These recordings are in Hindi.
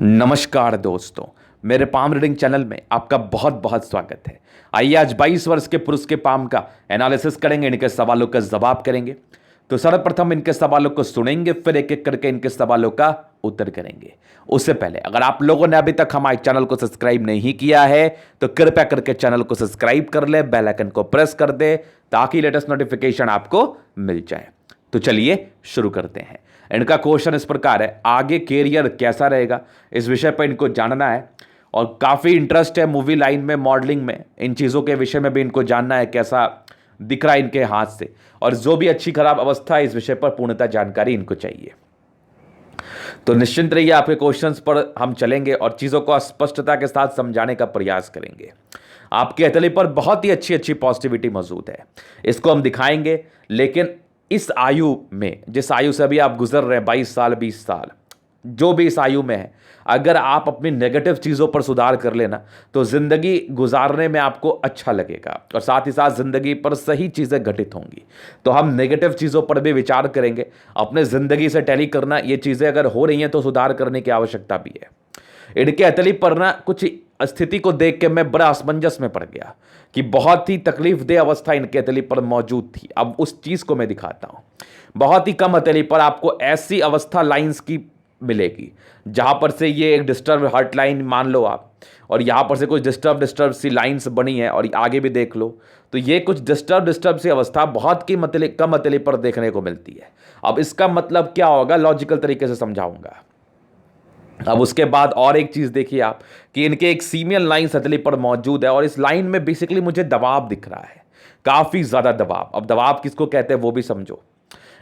नमस्कार दोस्तों, मेरे पाम रीडिंग चैनल में आपका बहुत बहुत स्वागत है। आइए आज 22 वर्ष के पुरुष के पाम का एनालिसिस करेंगे, इनके सवालों का जवाब करेंगे। तो सर्वप्रथम इनके सवालों को सुनेंगे, फिर एक एक करके इनके सवालों का उत्तर करेंगे। उससे पहले अगर आप लोगों ने अभी तक हमारे चैनल को सब्सक्राइब नहीं किया है तो कृपया करके चैनल को सब्सक्राइब कर ले, बेल आइकन को प्रेस कर दे ताकि लेटेस्ट नोटिफिकेशन आपको मिल जाए। तो चलिए शुरू करते हैं। इनका क्वेश्चन इस प्रकार है, आगे कैरियर कैसा रहेगा, इस विषय पर इनको जानना है और काफ़ी इंटरेस्ट है मूवी लाइन में, मॉडलिंग में, इन चीज़ों के विषय में भी इनको जानना है कैसा दिख रहा है इनके हाथ से, और जो भी अच्छी खराब अवस्था है इस विषय पर पूर्णतः जानकारी इनको चाहिए। तो निश्चिंत रहिए, आपके क्वेश्चंस पर हम चलेंगे और चीज़ों को स्पष्टता के साथ समझाने का प्रयास करेंगे। आपके हथेली पर बहुत ही अच्छी अच्छी पॉजिटिविटी मौजूद है, इसको हम दिखाएंगे। लेकिन इस आयु में, जिस आयु से अभी आप गुजर रहे हैं, 22 साल 20 साल, जो भी इस आयु में है, अगर आप अपनी नेगेटिव चीज़ों पर सुधार कर लेना तो ज़िंदगी गुजारने में आपको अच्छा लगेगा और साथ ही साथ ज़िंदगी पर सही चीज़ें घटित होंगी। तो हम नेगेटिव चीज़ों पर भी विचार करेंगे, अपने ज़िंदगी से टैली करना, ये चीज़ें अगर हो रही हैं तो सुधार करने की आवश्यकता भी है। इनके हथेली पर ना कुछ स्थिति को देख के मैं बड़ा असमंजस में पड़ गया कि बहुत ही तकलीफदेह अवस्था इनके हथेली पर मौजूद थी। अब उस चीज़ को मैं दिखाता हूँ। बहुत ही कम हथेली पर आपको ऐसी अवस्था लाइंस की मिलेगी जहाँ पर से ये एक डिस्टर्ब हार्ट लाइन मान लो आप, और यहाँ पर से कुछ डिस्टर्ब सी लाइंस बनी है, और आगे भी देख लो तो ये कुछ डिस्टर्ब सी अवस्था बहुत की कम हथेली पर देखने को मिलती है। अब इसका मतलब क्या होगा, लॉजिकल तरीके से समझाऊंगा। अब उसके बाद और एक चीज़ देखिए आप कि इनके एक सीमियल लाइन हथेली पर मौजूद है और इस लाइन में बेसिकली मुझे दबाव दिख रहा है, काफ़ी ज़्यादा दबाव। अब दबाव किसको कहते हैं वो भी समझो।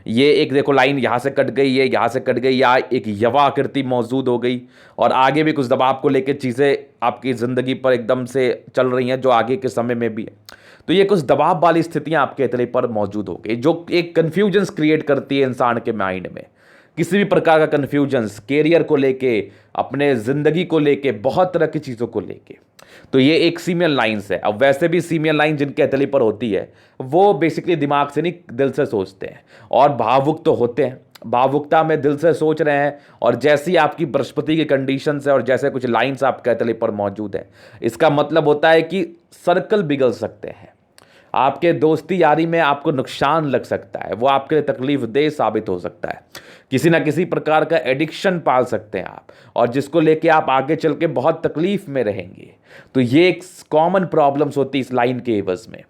ये एक देखो लाइन यहाँ से कट गई है, यहाँ से कट गई, या एक यवा आकृति मौजूद हो गई, और आगे भी कुछ दबाव को लेकर चीज़ें आपकी ज़िंदगी पर एकदम से चल रही हैं जो आगे के समय में भी है। तो ये कुछ दबाव वाली स्थितियाँ आपके हथेली पर मौजूद हो गई जो एक कन्फ्यूजन्स क्रिएट करती है इंसान के माइंड में। किसी भी प्रकार का कन्फ्यूजन्स कैरियर को लेके, अपने ज़िंदगी को लेके, बहुत तरह की चीज़ों को लेके। तो ये एक सीमियल लाइंस है। अब वैसे भी सीमियल लाइन जिनके हथेली पर होती है वो बेसिकली दिमाग से नहीं दिल से सोचते हैं और भावुक तो होते हैं। भावुकता में दिल से सोच रहे हैं, और जैसी आपकी बृहस्पति की कंडीशंस है और जैसे कुछ लाइंस आपके हथेली पर मौजूद है, इसका मतलब होता है कि सर्कल बिगड़ सकते हैं। आपके दोस्ती यारी में आपको नुकसान लग सकता है, वो आपके लिए तकलीफदेह साबित हो सकता है। किसी ना किसी प्रकार का एडिक्शन पाल सकते हैं आप, और जिसको लेके आप आगे चल के बहुत तकलीफ में रहेंगे। तो ये एक कॉमन प्रॉब्लम्स होती है इस लाइन के एवज में।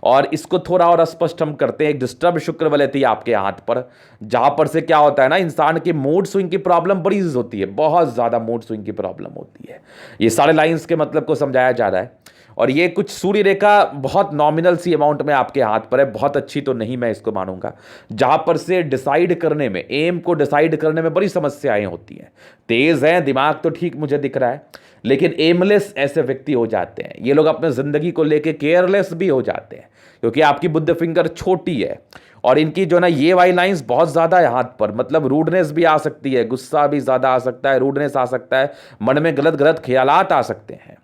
और इसको थोड़ा और स्पष्ट हम करते हैं, एक डिस्टर्ब शुक्र वाले थी आपके हाथ पर, जहां पर से क्या होता है ना, इंसान के मूड स्विंग की प्रॉब्लम बड़ी होती है, बहुत ज़्यादा मूड स्विंग की प्रॉब्लम होती है। ये सारे लाइंस के मतलब को समझाया जा रहा है। और ये कुछ सूर्य रेखा बहुत नॉमिनल सी अमाउंट में आपके हाथ पर है, बहुत अच्छी तो नहीं मैं इसको मानूंगा, जहां पर से डिसाइड करने में, एम को डिसाइड करने में बड़ी समस्याएं होती हैं। तेज है दिमाग तो ठीक मुझे दिख रहा है, लेकिन एमलेस ऐसे व्यक्ति हो जाते हैं। ये लोग अपने ज़िंदगी को लेके केयरलेस भी हो जाते हैं क्योंकि आपकी बुद्ध फिंगर छोटी है, और इनकी जो ना ये वाई लाइंस बहुत ज़्यादा है हाथ पर। मतलब रूडनेस भी आ सकती है, गुस्सा भी ज़्यादा आ सकता है, रूडनेस आ सकता है, मन में गलत गलत ख्यालात आ सकते हैं,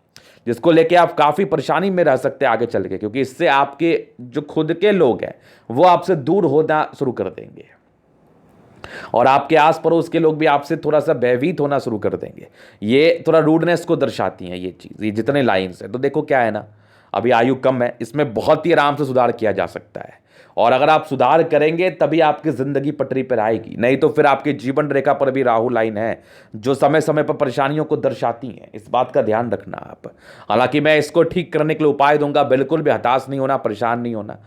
जिसको लेके आप काफ़ी परेशानी में रह सकते हैं आगे चल के, क्योंकि इससे आपके जो खुद के लोग हैं वो आपसे दूर होना शुरू कर देंगे, और आपके आस पड़ोस के लोग भी आपसे थोड़ा सा भयभीत होना शुरू कर देंगे। ये थोड़ा रूडनेस को दर्शाती हैं ये चीज़, ये जितने लाइन्स हैं। तो देखो क्या है ना, अभी आयु कम है, इसमें बहुत ही आराम से सुधार किया जा सकता है, और अगर आप सुधार करेंगे तभी आपकी ज़िंदगी पटरी पर आएगी, नहीं तो फिर आपकी जीवन रेखा पर भी राहु लाइन है जो समय समय पर परेशानियों को दर्शाती हैं। इस बात का ध्यान रखना आप। हालांकि मैं इसको ठीक करने के लिए उपाय दूंगा, बिल्कुल भी हताश नहीं होना, परेशान नहीं होना।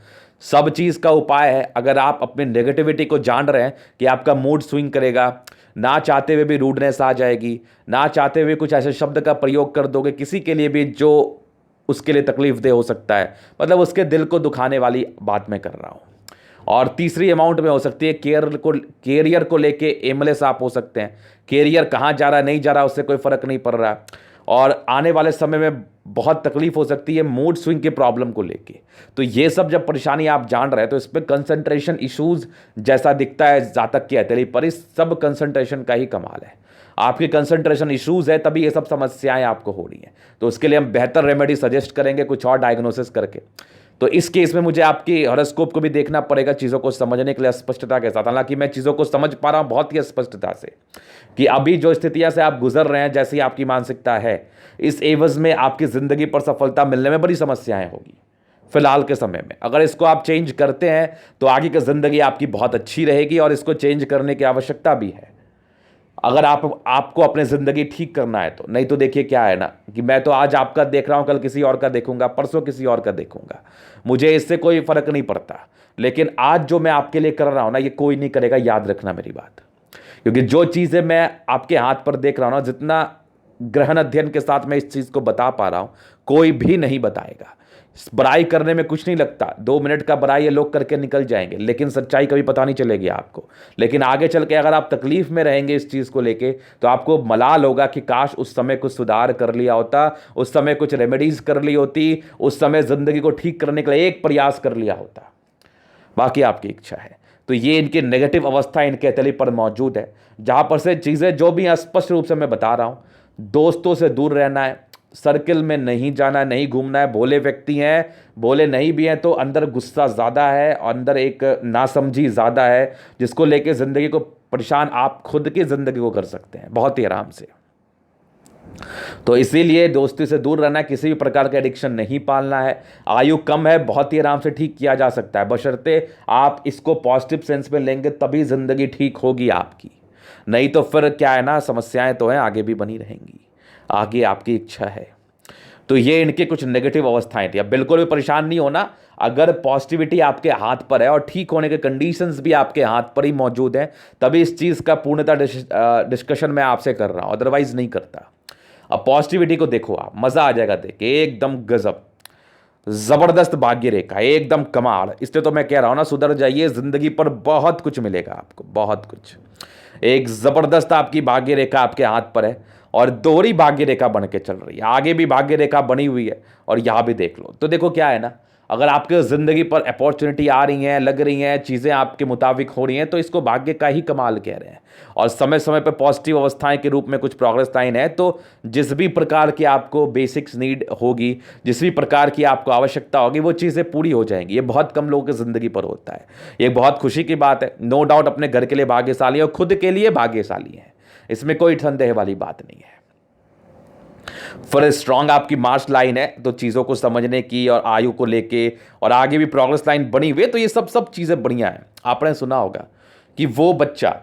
सब चीज़ का उपाय है। अगर आप अपनी नेगेटिविटी को जान रहे हैं कि आपका मूड स्विंग करेगा, ना चाहते हुए भी रूडनेस आ जाएगी, ना चाहते हुए कुछ ऐसे शब्द का प्रयोग कर दोगे किसी के लिए भी जो उसके लिए तकलीफदेह हो सकता है, मतलब उसके दिल को दुखाने वाली बात मैं कर रहा हूँ। और तीसरी अमाउंट में हो सकती है कैरियर को लेके एमलेस आप हो सकते हैं। कैरियर कहाँ जा रहा है नहीं जा रहा उससे कोई फ़र्क नहीं पड़ रहा, और आने वाले समय में बहुत तकलीफ हो सकती है मूड स्विंग के प्रॉब्लम को लेके। तो ये सब जब परेशानी आप जान रहे हैं तो इस पर कंसंट्रेशन इश्यूज़ जैसा दिखता है जातक की हथेली पर, इस सब कंसंट्रेशन का ही कमाल है। आपके कंसंट्रेशन इश्यूज़ है तभी ये सब समस्याएं आपको हो रही हैं। तो उसके लिए हम बेहतर रेमेडी सजेस्ट करेंगे कुछ और डायग्नोसिस करके। तो इस केस में मुझे आपकी हॉरोस्कोप को भी देखना पड़ेगा चीज़ों को समझने के लिए स्पष्टता के साथ। हालांकि मैं चीज़ों को समझ पा रहा हूँ बहुत ही स्पष्टता से कि अभी जो स्थितियां से आप गुजर रहे हैं, जैसी आपकी मानसिकता है, इस एवज में आपकी ज़िंदगी पर सफलता मिलने में बड़ी समस्याएं होगी फिलहाल के समय में। अगर इसको आप चेंज करते हैं तो आगे की ज़िंदगी आपकी बहुत अच्छी रहेगी और इसको चेंज करने की आवश्यकता भी है, अगर आपको अपने ज़िंदगी ठीक करना है तो। नहीं तो देखिए क्या है ना कि मैं तो आज आपका देख रहा हूं, कल किसी और का देखूंगा, परसों किसी और का देखूंगा, मुझे इससे कोई फ़र्क नहीं पड़ता। लेकिन आज जो मैं आपके लिए कर रहा हूं ना, ये कोई नहीं करेगा, याद रखना मेरी बात। क्योंकि जो चीज़ें मैं आपके हाथ पर देख रहा हूं ना, जितना गहन अध्ययन के साथ मैं इस चीज़ को बता पा रहा हूं, कोई भी नहीं बताएगा। बड़ाई करने में कुछ नहीं लगता, 2 मिनट का बड़ाई ये लोग करके निकल जाएंगे, लेकिन सच्चाई कभी पता नहीं चलेगी आपको। लेकिन आगे चल के अगर आप तकलीफ में रहेंगे इस चीज़ को लेके, तो आपको मलाल होगा कि काश उस समय कुछ सुधार कर लिया होता, उस समय कुछ रेमेडीज कर ली होती, उस समय ज़िंदगी को ठीक करने के लिए एक प्रयास कर लिया होता। बाकी आपकी इच्छा है। तो ये इनकी नेगेटिव अवस्था इनके हथेली पर मौजूद है, जहाँ पर से चीज़ें जो भी स्पष्ट रूप से मैं बता रहा हूँ, दोस्तों से दूर रहना है, सर्किल में नहीं जाना है, नहीं घूमना है। भोले व्यक्ति हैं, भोले नहीं भी हैं तो अंदर गुस्सा ज़्यादा है, अंदर एक नासमझी ज़्यादा है, जिसको लेके ज़िंदगी को परेशान आप खुद की ज़िंदगी को कर सकते हैं बहुत ही आराम से। तो इसीलिए दोस्ती से दूर रहना है, किसी भी प्रकार का एडिक्शन नहीं पालना है। आयु कम है, बहुत ही आराम से ठीक किया जा सकता है, बशर्ते आप इसको पॉजिटिव सेंस में लेंगे, तभी ज़िंदगी ठीक होगी आपकी। नहीं तो फिर क्या है ना, समस्याएं तो हैं, आगे भी बनी रहेंगी, आगे आपकी इच्छा है। तो ये इनके कुछ नेगेटिव अवस्थाएं थी। अब बिल्कुल भी परेशान नहीं होना, अगर पॉजिटिविटी आपके हाथ पर है और ठीक होने के कंडीशंस भी आपके हाथ पर ही मौजूद हैं, तभी इस चीज़ का पूर्णतः डिस्कशन मैं आपसे कर रहा हूँ, अदरवाइज नहीं करता। अब पॉजिटिविटी को देखो आप, मज़ा आ जाएगा देख के, एकदम गजब, ज़बरदस्त भाग्य रेखा, एकदम कमाल। इसलिए तो मैं कह रहा हूँ ना, सुधर जाइए, ज़िंदगी पर बहुत कुछ मिलेगा आपको, बहुत कुछ। एक ज़बरदस्त आपकी भाग्य रेखा आपके हाथ पर है और दोहरी भाग्य रेखा बन के चल रही है, आगे भी भाग्य रेखा बनी हुई है और यहाँ भी देख लो। तो देखो क्या है ना, अगर आपके ज़िंदगी पर अपॉर्चुनिटी आ रही हैं, लग रही हैं, चीज़ें आपके मुताबिक हो रही हैं, तो इसको भाग्य का ही कमाल कह रहे हैं। और समय समय पर पॉजिटिव अवस्थाएं के रूप में कुछ प्रोग्रेस लाइन है, तो जिस भी प्रकार की आपको बेसिक्स नीड होगी, जिस भी प्रकार की आपको आवश्यकता होगी, वो चीज़ें पूरी हो जाएंगी। ये बहुत कम लोगों की ज़िंदगी पर होता है, ये बहुत खुशी की बात है। नो डाउट अपने घर के लिए भाग्यशाली है और खुद के लिए भाग्यशाली है, इसमें कोई संदेह वाली बात नहीं है। फिर स्ट्रांग आपकी मार्च लाइन है, तो चीज़ों को समझने की और आयु को लेके और आगे भी प्रोग्रेस लाइन बनी हुई है, तो ये सब चीज़ें बढ़िया हैं। आपने सुना होगा कि वो बच्चा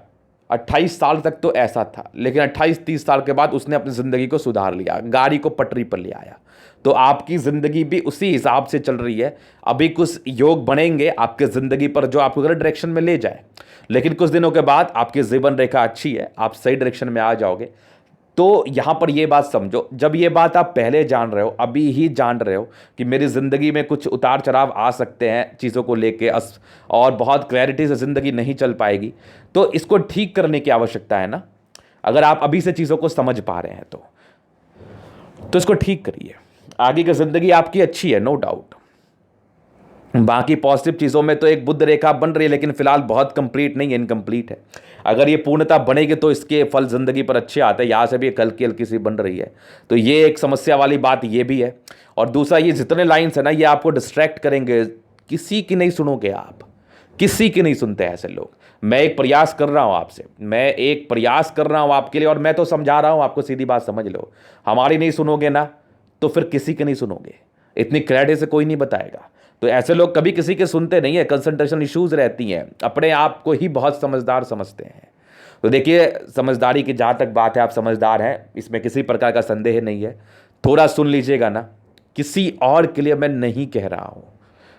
28 साल तक तो ऐसा था, लेकिन 28-30 साल के बाद उसने अपनी ज़िंदगी को सुधार लिया, गाड़ी को पटरी पर ले आया। तो आपकी ज़िंदगी भी उसी हिसाब से चल रही है। अभी कुछ योग बनेंगे आपके ज़िंदगी पर जो आपको गलत डायरेक्शन में ले जाए, लेकिन कुछ दिनों के बाद आपकी जीवन रेखा अच्छी है, आप सही डायरेक्शन में आ जाओगे। तो यहां पर यह बात समझो, जब ये बात आप पहले जान रहे हो, अभी ही जान रहे हो कि मेरी ज़िंदगी में कुछ उतार चढ़ाव आ सकते हैं चीज़ों को लेके, और बहुत क्लैरिटी से ज़िंदगी नहीं चल पाएगी, तो इसको ठीक करने की आवश्यकता है ना। अगर आप अभी से चीज़ों को समझ पा रहे हैं तो इसको ठीक करिए, आगे की ज़िंदगी आपकी अच्छी है, नो डाउट। बाकी पॉजिटिव चीज़ों में तो एक बुद्ध रेखा बन रही है, लेकिन फिलहाल बहुत कंप्लीट नहीं है, इनकम्प्लीट है। अगर ये पूर्णता बनेगी तो इसके फल ज़िंदगी पर अच्छे आते हैं। यहाँ से भी हल्की हल्की सी बन रही है, तो ये एक समस्या वाली बात ये भी है। और दूसरा, ये जितने लाइन्स है ना, ये आपको डिस्ट्रैक्ट करेंगे, किसी की नहीं सुनोगे आप, किसी की नहीं सुनते ऐसे लोग। मैं एक प्रयास कर रहा हूँ आपसे, मैं एक प्रयास कर रहा हूँ आपके लिए, और मैं तो समझा रहा हूँ आपको, सीधी बात समझ लो। हमारी नहीं सुनोगे ना, तो फिर किसी की नहीं सुनोगे, इतनी क्लैरिटी से कोई नहीं बताएगा। तो ऐसे लोग कभी किसी के सुनते नहीं है, कंसंट्रेशन इश्यूज रहती हैं, अपने आप को ही बहुत समझदार समझते हैं। तो देखिए, समझदारी की जहाँ तक बात है, आप समझदार हैं, इसमें किसी प्रकार का संदेह नहीं है। थोड़ा सुन लीजिएगा ना, किसी और के लिए मैं नहीं कह रहा हूँ,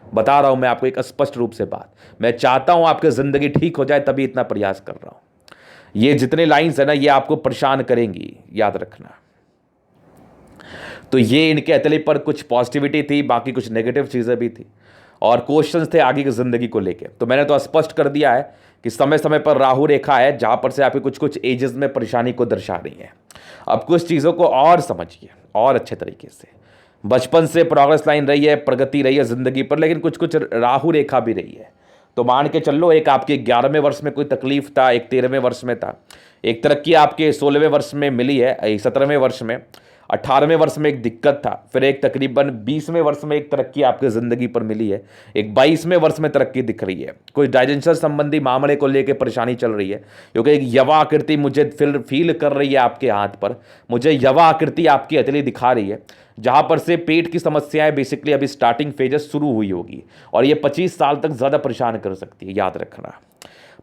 बता रहा हूँ मैं आपको एक स्पष्ट रूप से बात। मैं चाहता हूँ आपकी ज़िंदगी ठीक हो जाए, तभी इतना प्रयास कर रहा हूँ। ये जितने लाइन्स है ना, ये आपको परेशान करेंगी, याद रखना। तो ये इनके हथेली पर कुछ पॉजिटिविटी थी, बाकी कुछ नेगेटिव चीज़ें भी थी, और क्वेश्चंस थे आगे की ज़िंदगी को लेके। तो मैंने तो स्पष्ट कर दिया है कि समय समय पर राहु रेखा है, जहाँ पर से आपकी कुछ कुछ एजेस में परेशानी को दर्शा रही है। अब कुछ चीज़ों को और समझिए और अच्छे तरीके से। बचपन से प्रोग्रेस लाइन रही है, प्रगति रही है ज़िंदगी पर, लेकिन कुछ कुछ राहु रेखा भी रही है। तो मान के चल लो, एक आपके 11वें वर्ष में कोई तकलीफ था, एक 13वें वर्ष में था, एक तरक्की आपके 16वें वर्ष में मिली है, 17वें वर्ष में, 18वें वर्ष में एक दिक्कत था, फिर एक तकरीबन 20वें वर्ष में एक तरक्की आपकी ज़िंदगी पर मिली है, एक 22वें वर्ष में तरक्की दिख रही है। कोई डाइजेशन संबंधी मामले को लेकर परेशानी चल रही है, क्योंकि एक यवा आकृति मुझे फील कर रही है आपके हाथ पर, मुझे यवा आकृति आपकी हथेली दिखा रही है, जहाँ पर से पेट की समस्याएं बेसिकली अभी स्टार्टिंग फेजेस शुरू हुई होगी, और ये 25 साल तक ज़्यादा परेशान कर सकती है, याद रखना।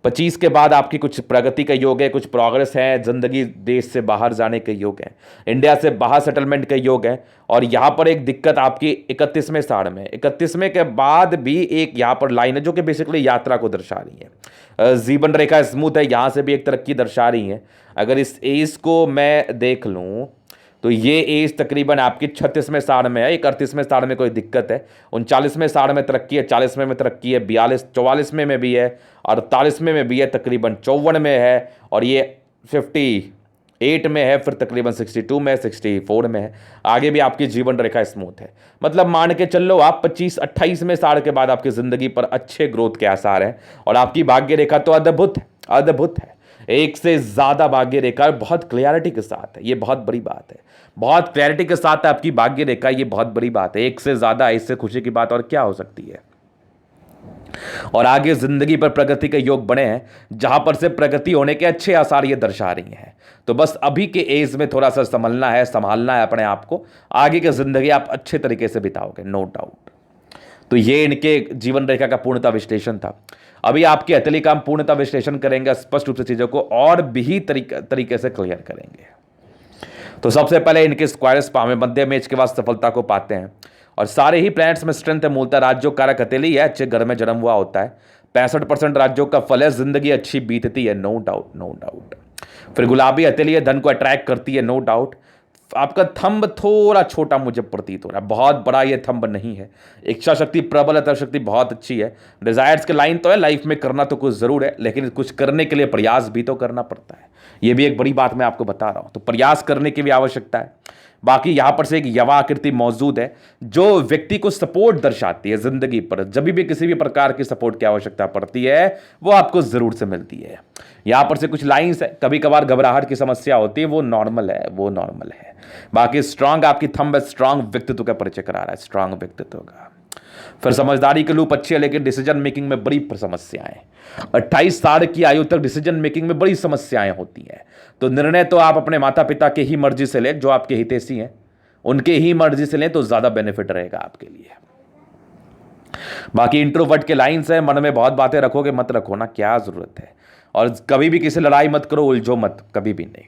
25 के बाद आपकी कुछ प्रगति का योग है, कुछ प्रोग्रेस है, ज़िंदगी देश से बाहर जाने के योग है, इंडिया से बाहर सेटलमेंट के योग है। और यहाँ पर एक दिक्कत आपकी 31वें साल में, 31वें के बाद भी एक यहाँ पर लाइन है जो कि बेसिकली यात्रा को दर्शा रही है। जीवन रेखा स्मूथ है, यहाँ से भी एक तरक्की दर्शा रही है। अगर इस एज को मैं देख लूँ तो ये एज तकरीबन आपकी 36वें साल में है, 31वें साल में कोई दिक्कत है, 39वें साल में तरक्की है, 40वें में तरक्की है, 44वें में भी है, 48वें में भी है, तकरीबन 54 में है, और ये 58 में है, फिर तकरीबन 62 में, 64 में है। आगे भी आपकी जीवन रेखा स्मूथ है। मतलब मान के चल लो आप 25-28वें साल के बाद आपकी ज़िंदगी पर अच्छे ग्रोथ के आसार हैं, और आपकी भाग्य रेखा तो अद्भुत है, अद्भुत है। एक से ज़्यादा भाग्य रेखा बहुत क्लैरिटी के साथ है, ये बहुत बड़ी बात है, बहुत क्लैरिटी के साथ आपकी भाग्य रेखा, ये बहुत बड़ी बात है। एक से ज़्यादा, इससे खुशी की बात और क्या हो सकती है। और आगे जिंदगी पर प्रगति के योग बने हैं, जहां पर से प्रगति होने के अच्छे आसार ये दर्शा रही हैं। तो बस अभी के एज में थोड़ा सा संभलना है, संभालना है अपने आप को, आगे की जिंदगी आप अच्छे तरीके से बिताओगे, नो डाउट। तो ये इनके जीवन रेखा का पूर्णता विश्लेषण था। अभी आपके हथेली का हम पूर्णता विश्लेषण करेंगे, स्पष्ट रूप से चीजों को और भी तरीके से क्लियर करेंगे। तो सबसे पहले इनके स्क्वायर स्पाम में मध्य में इसके बाद सफलता को पाते हैं, और सारे ही प्लैनेट्स में स्ट्रेंथ है। मूलतः राज्यों कारक हथेली है, अच्छे घर में जन्म हुआ होता है। 65% राज्यों का फल है, जिंदगी अच्छी बीतती है, नो डाउट, नो डाउट। फिर गुलाबी हथेली है, धन को अट्रैक्ट करती है, नो डाउट। आपका थंब थोड़ा छोटा मुझे प्रतीत हो रहा है, बहुत बड़ा ये थंब नहीं है। इच्छा शक्ति प्रबल है, शक्ति बहुत अच्छी है। डिजायर्स के लाइन तो है, लाइफ में करना तो कुछ जरूर है, लेकिन कुछ करने के लिए प्रयास भी तो करना पड़ता है। ये भी एक बड़ी बात मैं आपको बता रहा हूं, तो प्रयास करने की भी आवश्यकता है। बाकी यहां पर से एक यवा आकृति मौजूद है, जो व्यक्ति को सपोर्ट दर्शाती है जिंदगी पर। जब भी किसी भी प्रकार की सपोर्ट की आवश्यकता पड़ती है, वो आपको जरूर से मिलती है। यहां पर से कुछ लाइंस है, कभी कभार घबराहट की समस्या होती है, वो नॉर्मल है, वो नॉर्मल है। बाकी स्ट्रांग आपकी थंब है, स्ट्रांग व्यक्तित्व का परिचय करा रहा है, स्ट्रांग व्यक्तित्व का। फिर समझदारी के लूप अच्छी है, लेकिन डिसीजन मेकिंग में बड़ी समस्याएं। 28 साल की आयु तक डिसीजन मेकिंग में बड़ी समस्याएं होती हैं। तो निर्णय तो आप अपने माता पिता के ही मर्जी से लें, जो आपके हितैषी हैं, उनके ही मर्जी से लें तो ज्यादा बेनिफिट रहेगा आपके लिए। बाकी इंट्रोवर्ट के लाइंस है, मन में बहुत बातें रखोगे मत रखो ना, क्या जरूरत है। और कभी भी किसी लड़ाई मत करो, उलझो मत, कभी भी नहीं।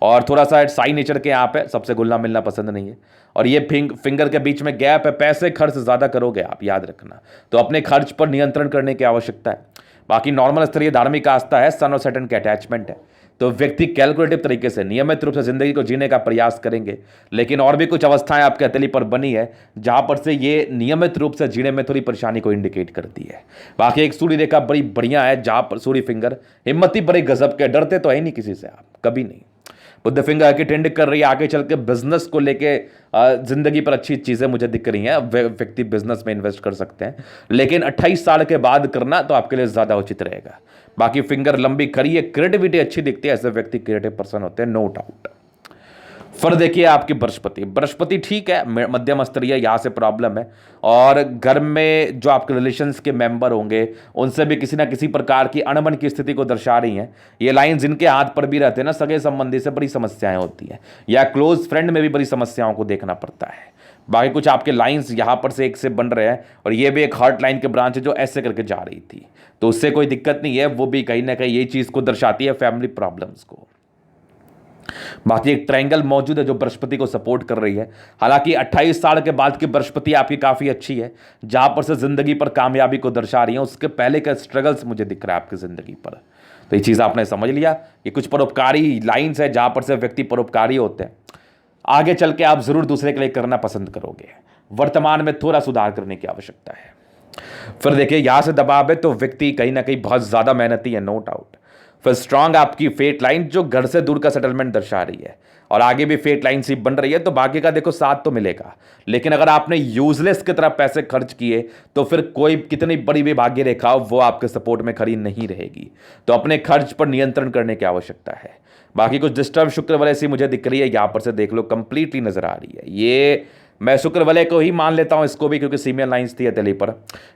और थोड़ा सा साई नेचर के यहाँ पे सबसे घुलना मिलना पसंद नहीं है। और ये फिंगर के बीच में गैप है, पैसे खर्च ज़्यादा करोगे आप, याद रखना। तो अपने खर्च पर नियंत्रण करने की आवश्यकता है। बाकी नॉर्मल स्तरीय धार्मिक आस्था है, सन और सैटर्न के अटैचमेंट है। तो व्यक्ति कैलकुलेटिव तरीके से नियमित रूप से जिंदगी को जीने का प्रयास करेंगे। लेकिन और भी कुछ अवस्थाएं आपके हथेली पर बनी है, जहां पर से ये नियमित रूप से जीने में थोड़ी परेशानी को इंडिकेट करती है। बाकी एक सूर्य रेखा बड़ी बढ़िया है, जहां पर सूर्य फिंगर हिम्मती बड़े गजब के, डरते तो है नहीं किसी से आप, कभी नहीं। बुद्ध फिंगर की ट्रेंड कर रही है, आगे चल के बिजनेस को लेके जिंदगी पर अच्छी चीजें मुझे दिख रही हैं। व्यक्ति बिजनेस में इन्वेस्ट कर सकते हैं, लेकिन 28 साल के बाद करना तो आपके लिए ज्यादा उचित रहेगा। बाकी फिंगर लंबी खड़ी है, क्रिएटिविटी अच्छी दिखती है, ऐसे व्यक्ति क्रिएटिव पर्सन होते हैं, नो डाउट। फिर देखिए आपकी बृहस्पति ठीक है, मध्यम स्तरीय, यहाँ से प्रॉब्लम है। और घर में जो आपके रिलेशंस के मेंबर होंगे, उनसे भी किसी ना किसी प्रकार की अणबन की स्थिति को दर्शा रही हैं। ये लाइन जिनके हाथ पर भी रहते हैं ना, सगे संबंधी से बड़ी समस्याएं होती हैं, या क्लोज फ्रेंड में भी बड़ी समस्याओं को देखना पड़ता है। बाकी कुछ आपके लाइंस यहाँ पर से एक से बन रहे हैं, और ये भी एक हार्ट लाइन के ब्रांच है जो ऐसे करके जा रही थी, तो उससे कोई दिक्कत नहीं है। वो भी कहीं ना कहीं ये चीज़ को दर्शाती है, फैमिली प्रॉब्लम्स को। बाकी एक ट्रायंगल मौजूद है जो बृहस्पति को सपोर्ट कर रही है। हालांकि 28 साल के बाद की बृहस्पति आपकी काफ़ी अच्छी है, जहां पर से जिंदगी पर कामयाबी को दर्शा रही है। उसके पहले का स्ट्रगल्स मुझे दिख रहा है आपकी जिंदगी पर, तो ये चीज़ आपने समझ लिया। ये कुछ परोपकारी लाइन्स है, जहां पर से व्यक्ति परोपकारी होते हैं। आगे चल के आप जरूर दूसरे के लिए करना पसंद करोगे। वर्तमान में थोड़ा सुधार करने की आवश्यकता है। फिर देखिए यहां से दबाव है, तो व्यक्ति कहीं ना कहीं बहुत ज़्यादा मेहनती है, नो डाउट। फिर स्ट्रांग आपकी फेट लाइन जो घर से दूर का सेटलमेंट दर्शा रही है, और आगे भी फेट लाइन सी बन रही है, तो भाग्य का देखो साथ तो मिलेगा। लेकिन अगर आपने यूजलेस की तरफ पैसे खर्च किए तो फिर कोई कितनी बड़ी भी भाग्य रेखा हो वो आपके सपोर्ट में खड़ी नहीं रहेगी। तो अपने खर्च पर नियंत्रण करने की आवश्यकता है। बाकी कुछ डिस्टर्ब शुक्र वलय सी मुझे दिख रही है, यहां पर से देख लो कंप्लीटली नजर आ रही है। ये मैं शुक्र वलय को ही मान लेता हूं इसको भी, क्योंकि सीमियर लाइंस थी हथेली पर।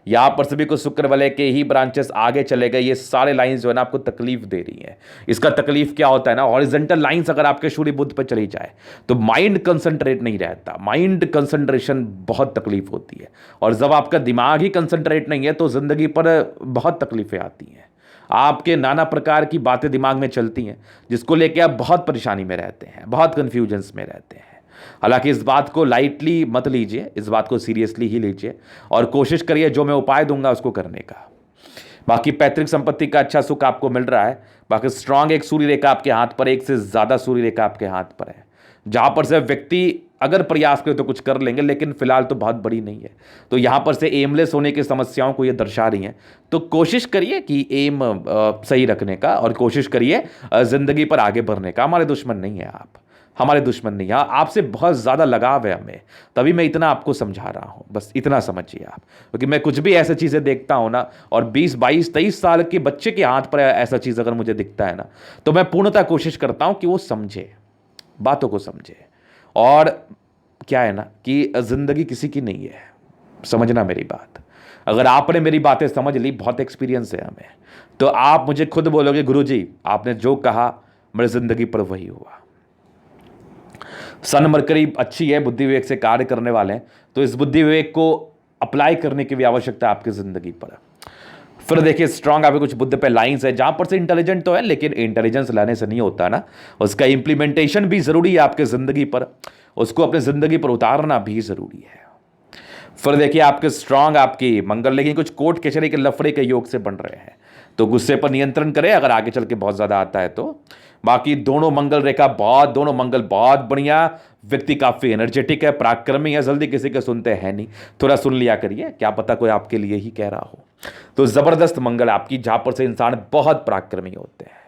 यहां पर से भी कुछ शुक्र वलय के ही ब्रांचेस आगे चले गए। ये सारे लाइंस जो है ना आपको तकलीफ दे रही हैं। इसका तकलीफ क्या होता है ना, हॉरिजॉन्टल लाइंस अगर आपके सूर्य बुध पर चली जाए तो माइंड कंसंट्रेट नहीं रहता, माइंड कंसंट्रेशन बहुत तकलीफ होती है। और जब आपका दिमाग ही कंसंट्रेट नहीं है तो जिंदगी पर बहुत तकलीफें आती हैं। आपके नाना प्रकार की बातें दिमाग में चलती हैं जिसको लेके आप बहुत परेशानी में रहते हैं, बहुत कंफ्यूजन्स में रहते हैं। हालांकि इस बात को लाइटली मत लीजिए, इस बात को सीरियसली ही लीजिए और कोशिश करिए जो मैं उपाय दूंगा उसको करने का। बाकी पैतृक संपत्ति का अच्छा सुख आपको मिल रहा है। बाकी स्ट्रांग एक सूर्य रेखा आपके हाथ पर, एक से ज्यादा सूर्य रेखा आपके हाथ पर है, जहां पर से व्यक्ति अगर प्रयास करे तो कुछ कर लेंगे, लेकिन फिलहाल तो बहुत बड़ी नहीं है। तो यहां पर से एमलेस होने की समस्याओं को ये दर्शा रही हैं। तो कोशिश करिए कि एम सही रखने का, और कोशिश करिए जिंदगी पर आगे बढ़ने का। हमारे दुश्मन नहीं है आप, हमारे दुश्मन नहीं है, आपसे बहुत ज़्यादा लगाव है हमें, तभी मैं इतना आपको समझा रहा हूँ। बस इतना समझिए आप, क्योंकि मैं कुछ भी ऐसी चीज़ें देखता हूँ ना, और 20, 22, 23 साल के बच्चे के हाथ पर ऐसा चीज़ अगर मुझे दिखता है ना, तो मैं पूर्णतः कोशिश करता हूँ कि वो समझे, बातों को समझे। और क्या है ना कि ज़िंदगी किसी की नहीं है, समझना मेरी बात। अगर आपने मेरी बातें समझ ली, बहुत एक्सपीरियंस है हमें, तो आप मुझे खुद बोलोगे गुरुजी आपने जो कहा मेरी ज़िंदगी पर वही हुआ। सन मरकरी अच्छी है, बुद्धि विवेक से कार्य करने वाले हैं, तो इस बुद्धि विवेक को अप्लाई करने की भी आवश्यकता है आपकी जिंदगी पर। फिर देखिए स्ट्रांग आपके कुछ बुद्ध पे लाइंस है जहां पर से इंटेलिजेंट तो है, लेकिन इंटेलिजेंस लाने से नहीं होता ना, उसका इंप्लीमेंटेशन भी जरूरी है आपके जिंदगी पर, उसको अपनी जिंदगी पर उतारना भी जरूरी है। फिर देखिए आपके स्ट्रांग आपकी मंगल, लेकिन कुछ कोर्ट कचहरी के लफड़े के योग से बन रहे हैं, तो गुस्से पर नियंत्रण करें अगर आगे चल के बहुत ज्यादा आता है तो। बाकी दोनों मंगल रेखा दोनों मंगल बहुत बढ़िया, व्यक्ति काफी एनर्जेटिक है, पराक्रमी है, जल्दी किसी के सुनते हैं नहीं, थोड़ा सुन लिया करिए, क्या पता कोई आपके लिए ही कह रहा हो। तो जबरदस्त मंगल आपकी, जहां पर से इंसान बहुत पराक्रमी होते हैं।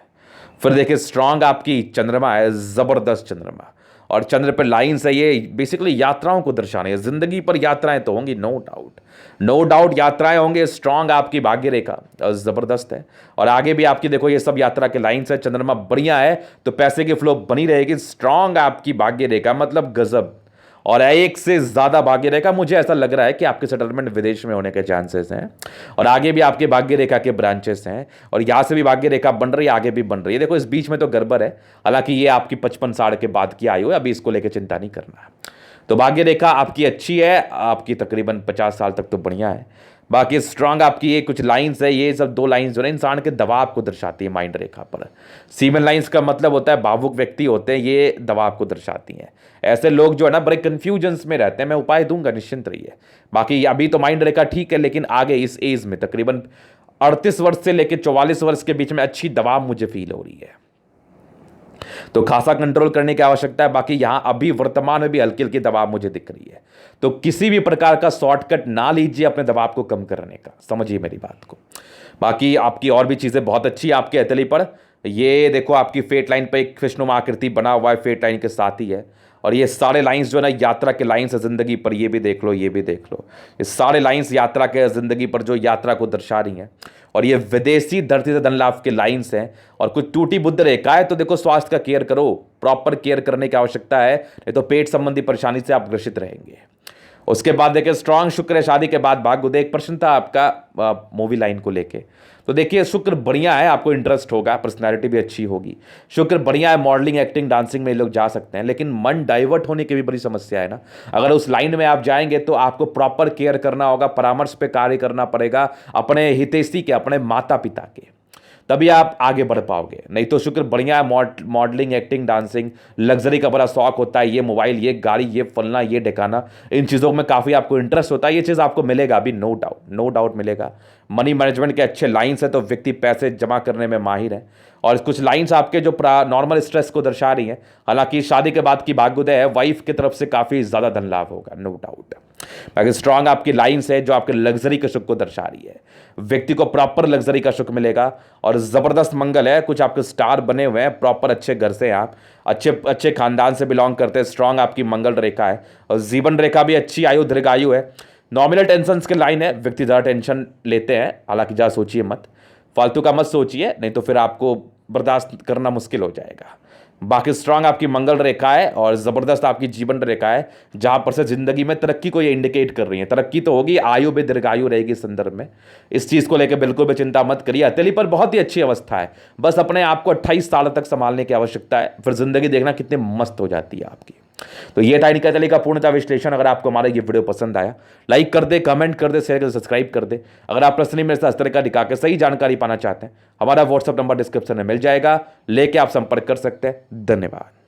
फिर देखिए स्ट्रांग आपकी चंद्रमा है, जबरदस्त चंद्रमा, और चंद्र पर लाइंस है, ये बेसिकली यात्राओं को दर्शाने है। जिंदगी पर यात्राएं तो होंगी, नो डाउट, नो डाउट यात्राएं होंगे। स्ट्रांग आपकी भाग्य रेखा जबरदस्त है, और आगे भी आपकी देखो ये सब यात्रा के लाइंस है। चंद्रमा बढ़िया है तो पैसे की फ्लो बनी रहेगी। स्ट्रांग आपकी भाग्य रेखा मतलब गजब, और एक से ज्यादा भाग्य रेखा, मुझे ऐसा लग रहा है कि आपके सेटलमेंट विदेश में होने के चांसेस हैं, और आगे भी आपके भाग्य रेखा के ब्रांचेस हैं, और यहां से भी भाग्य रेखा बन रही है, आगे भी बन रही है। देखो इस बीच में तो गड़बड़ है, हालांकि ये आपकी 55 साल के बाद की आयु है, अभी इसको लेकर चिंता नहीं करना। तो भाग्य रेखा आपकी अच्छी है, आपकी तकरीबन 50 साल तक तो बढ़िया है। बाकी स्ट्रांग आपकी ये कुछ लाइंस है, ये सब दो लाइंस जो है इंसान के दबाव को दर्शाती है माइंड रेखा पर। सीमेन लाइंस का मतलब होता है भावुक व्यक्ति होते हैं, ये दबाव को दर्शाती हैं। ऐसे लोग जो है ना बड़े कंफ्यूजन्स में रहते हैं, मैं उपाय दूंगा, निश्चिंत रहिए। बाकी अभी तो माइंड रेखा ठीक है, लेकिन आगे इस एज में तकरीबन 38 वर्ष से लेकर 44 वर्ष के बीच में अच्छी दबाव मुझे फील हो रही है, तो खासा कंट्रोल करने की आवश्यकता है। बाकी यहां अभी वर्तमान में भी हल्की हल्की दबाव मुझे दिख रही है, तो किसी भी प्रकार का शॉर्टकट ना लीजिए अपने दबाव को कम करने का, समझिए मेरी बात को। बाकी आपकी और भी चीजें बहुत अच्छी है आपके हथेली पर। ये देखो आपकी फेट लाइन पर एक कृष्णुमा आकृति बना हुआ है, फेट लाइन के साथ ही है, और ये सारे लाइंस जो है ना यात्रा के लाइंस है जिंदगी पर, ये भी देख लो, ये भी देख लो, ये सारे लाइंस यात्रा के जिंदगी पर जो यात्रा को दर्शा रही हैं, और ये विदेशी धरती से धन लाभ के लाइंस हैं। और कुछ टूटी बुद्ध रेखा है, तो देखो स्वास्थ्य का केयर करो, प्रॉपर केयर करने की आवश्यकता है, नहीं तो पेट संबंधी परेशानी से आप ग्रसित रहेंगे। उसके बाद देखिए स्ट्रांग शुक्र है, शादी के बाद भाग्य उदय। एक प्रश्न था आपका मूवी लाइन को लेके, तो देखिए शुक्र बढ़िया है, आपको इंटरेस्ट होगा, पर्सनैलिटी भी अच्छी होगी, शुक्र बढ़िया है, मॉडलिंग, एक्टिंग, डांसिंग में लोग जा सकते हैं, लेकिन मन डाइवर्ट होने की भी बड़ी समस्या है ना। अगर उस लाइन में आप जाएंगे तो आपको प्रॉपर केयर करना होगा, परामर्श पे कार्य करना पड़ेगा अपने हितैषी के, अपने माता पिता के, तभी आप आगे बढ़ पाओगे। नहीं तो शुक्र बढ़िया है, मॉडलिंग, एक्टिंग, डांसिंग, लग्जरी का बड़ा शौक होता है, ये मोबाइल, ये गाड़ी, ये फलना, ये ढिकाना, इन चीज़ों में काफ़ी आपको इंटरेस्ट होता है, ये चीज़ आपको मिलेगा अभी, नो डाउट, नो डाउट मिलेगा। मनी मैनेजमेंट के अच्छे लाइंस है, तो व्यक्ति पैसे जमा करने में माहिर है, और कुछ लाइंस आपके जो नॉर्मल स्ट्रेस को दर्शा रही हैं। हालांकि शादी के बाद की भाग्योदय है, वाइफ की तरफ से काफ़ी ज़्यादा धन लाभ होगा, नो डाउट। बाकी स्ट्रांग आपकी लाइंस है जो आपके लग्जरी के सुख को दर्शा रही है। व्यक्ति को प्रॉपर लग्जरी का सुख मिलेगा और ज़बरदस्त मंगल है। कुछ आपके स्टार बने हुए हैं, प्रॉपर अच्छे घर से, आप अच्छे अच्छे खानदान से बिलोंग करते हैं। स्ट्रांग आपकी मंगल रेखा है और जीवन रेखा भी अच्छी आयु दीर्घायु है। नॉमिनल टेंशन के लाइन है, व्यक्ति ज़्यादा टेंशन लेते हैं, हालांकि ज़्यादा सोचिए मत, फालतू का मत सोचिए, नहीं तो फिर आपको बर्दाश्त करना मुश्किल हो जाएगा। बाकी स्ट्रांग आपकी मंगल रेखा है और ज़बरदस्त आपकी जीवन रेखा है, जहां पर से जिंदगी में तरक्की को ये इंडिकेट कर रही है। तरक्की तो होगी, आयु भी दीर्घायु रहेगी इस संदर्भ में। इस चीज़ को लेकर बिल्कुल भी चिंता मत करिए। हथेली पर बहुत ही अच्छी अवस्था है, बस अपने आप को 28 साल तक संभालने की आवश्यकता है, फिर जिंदगी देखना कितनी मस्त हो जाती है आपकी। तो ये था इनका चले का पूर्णतः विश्लेषण। अगर आपको हमारा ये वीडियो पसंद आया, लाइक कर दे, कमेंट कर दे, शेयर कर दे, सब्सक्राइब कर दे। अगर आप पर्सनली मेरे साथ इस तरह का दिखा के सही जानकारी पाना चाहते हैं, हमारा व्हाट्सएप नंबर डिस्क्रिप्शन में मिल जाएगा, लेके आप संपर्क कर सकते हैं। धन्यवाद।